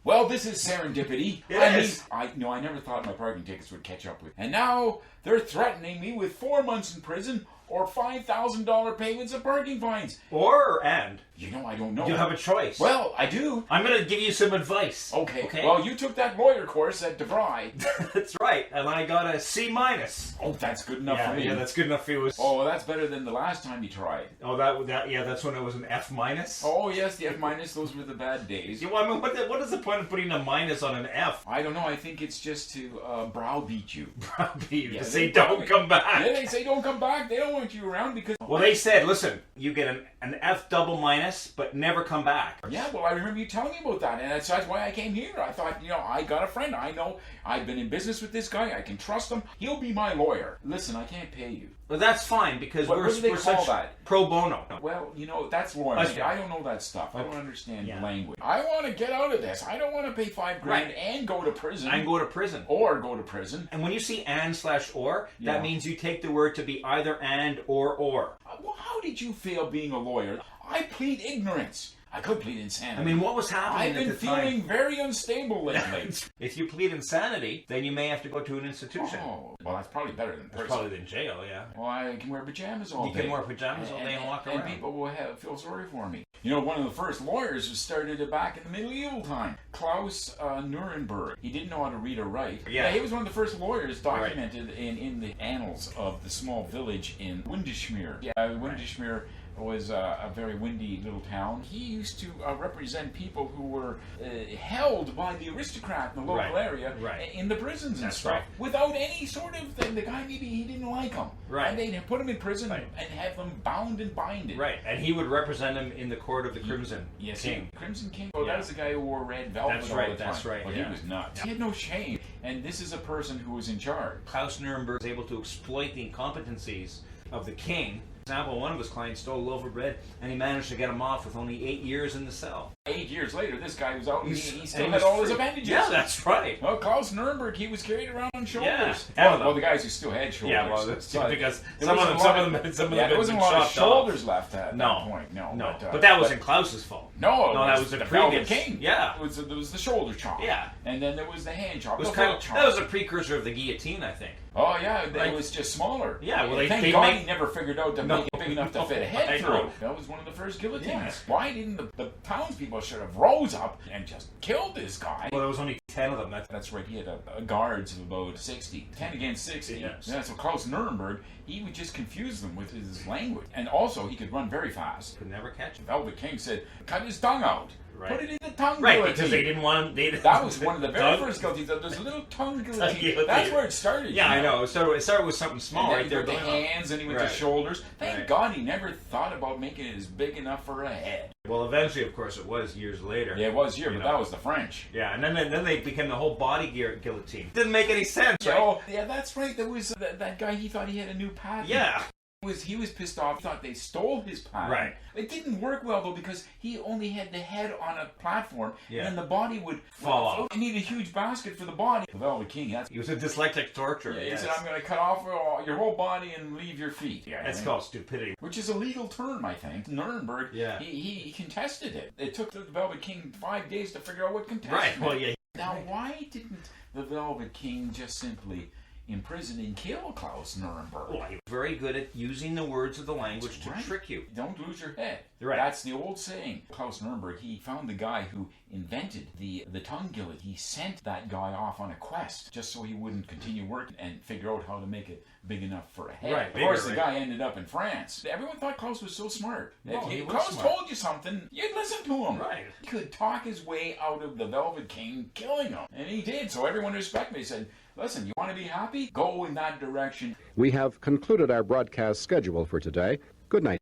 Well, this is serendipity. I never thought my parking tickets would catch up with. And now they're threatening me with 4 months in prison or $5,000 payments of parking fines. And. I don't know. You have a choice. Well, I do. I'm going to give you some advice. Okay. Well, you took that lawyer course at DeVry. That's right. And I got a C-. Oh, that's good enough for me. Yeah, that's good enough for you. Oh, well, that's better than the last time you tried. Oh, that's when it was an F-. Oh, yes, the F-. Those were the bad days. Yeah, well, I mean, what is the point of putting a minus on an F? I don't know. I think it's just to browbeat you. Browbeat you. Yeah, to say don't come back. Yeah, they say don't come back. They don't want you around because... Well, they said, listen, you get an F double minus, but never come back. Yeah, well, I remember you telling me about that, and that's why I came here. I thought, I got a friend. I know I've been in business with this guy. I can trust him. He'll be my lawyer. Listen, I can't pay you. Well, that's fine, because we're such that? Pro bono. Well, that's lawyer. I don't know that stuff. I don't understand the language. I want to get out of this. I don't want to pay $5,000 and go to prison. And go to prison. Or go to prison. And when you see and/or, that means you take the word to be either and or. Well, how did you fail being a lawyer? I plead ignorance. I could plead insanity. I mean, what was happening I've been feeling very unstable lately. If you plead insanity, then you may have to go to an institution. Oh, well, that's probably better than prison. That's probably than jail, yeah. Well, I can wear pajamas all day. You can wear pajamas all day and walk around. And people will feel sorry for me. One of the first lawyers was started back in the medieval time. Klaus Nuremberg. He didn't know how to read or write. Yeah. He was one of the first lawyers documented in the annals of the small village in Windesheer. Yeah, Windesheer was a very windy little town. He used to represent people who were held by the aristocrat in the local area in the prisons and stuff. Without any sort of thing. The guy, maybe he didn't like them. Right. And they'd put him in prison and have them bound and binded. Right. And he would represent him in the court of the Crimson King. Crimson King? Oh, that was the guy who wore red velvet all the time. That's right. Well, he was nuts. He had no shame. And this is a person who was in charge. Klaus Nuremberg was able to exploit the incompetencies of the king. For example, one of his clients stole a loaf of bread, and he managed to get him off with only 8 years in the cell. 8 years later, this guy was out and he still had all his appendages. Yeah, that's right. Well, Klaus Nuremberg, he was carried around on shoulders. Yeah. Well, the guys who still had shoulders. Yeah, well, that's because some of them had there wasn't a lot of shoulders left at that point. No. But that wasn't Klaus's fault. No, that was the previous King. Yeah. There was the shoulder chop. Yeah. And then there was the hand chop. That was a precursor of the guillotine, I think. Oh, yeah, it was just smaller. Yeah, well, thank God he never figured out to make it big enough to fit a head through. That was one of the first guillotines. Yes. Why didn't the townspeople should have rose up and just killed this guy? Well, there was only 10 of them. That's right, he had a guards of about 60. 10 against 60. Yes. Yeah, so Klaus Nuremberg, he would just confuse them with his language. And also, he could run very fast. Could never catch him. Velvet King said, cut his tongue out. Right. Put it in the tongue guillotine. Because they didn't want him. That was one of the very first guillotines. There's a little tongue guillotine. That's where it started. Yeah, I know. It started with something small right there. With the hands, and he went to shoulders. Thank God he never thought about making it as big enough for a head. Well, eventually, of course, it was years later. Yeah, it was but that was the French. Yeah, and then they became the whole body guillotine. Didn't make any sense, right? Oh, yeah, that's right. There was that guy. He thought he had a new patent. Yeah. He was pissed off. He thought they stole his patent. Right. It didn't work well though because he only had the head on a platform, and then the body would fall off. You need a huge basket for the body. The Velvet King. He was a dyslexic torturer. Yeah, he said, "I'm going to cut off your whole body and leave your feet." Yeah, that's called stupidity. Which is a legal term, I think. Nuremberg. Yeah. He contested it. It took the Velvet King 5 days to figure out what contested. Right. Well, yeah. Now, why didn't the Velvet King just simply imprison and kill Klaus Nuremberg? Well, he was very good at using the words of the language to trick you. Don't lose your head. Right. That's the old saying. Klaus Nuremberg, he found the guy who invented the tongue guillotine. He sent that guy off on a quest just so he wouldn't continue working and figure out how to make it big enough for a head. Right. Of course, the guy ended up in France. Everyone thought Klaus was so smart. If Klaus told you something, you'd listen to him. Right. He could talk his way out of the Velvet King killing him. And he did. So everyone respected me. He said, listen, you want to be happy? Go in that direction. We have concluded our broadcast schedule for today. Good night.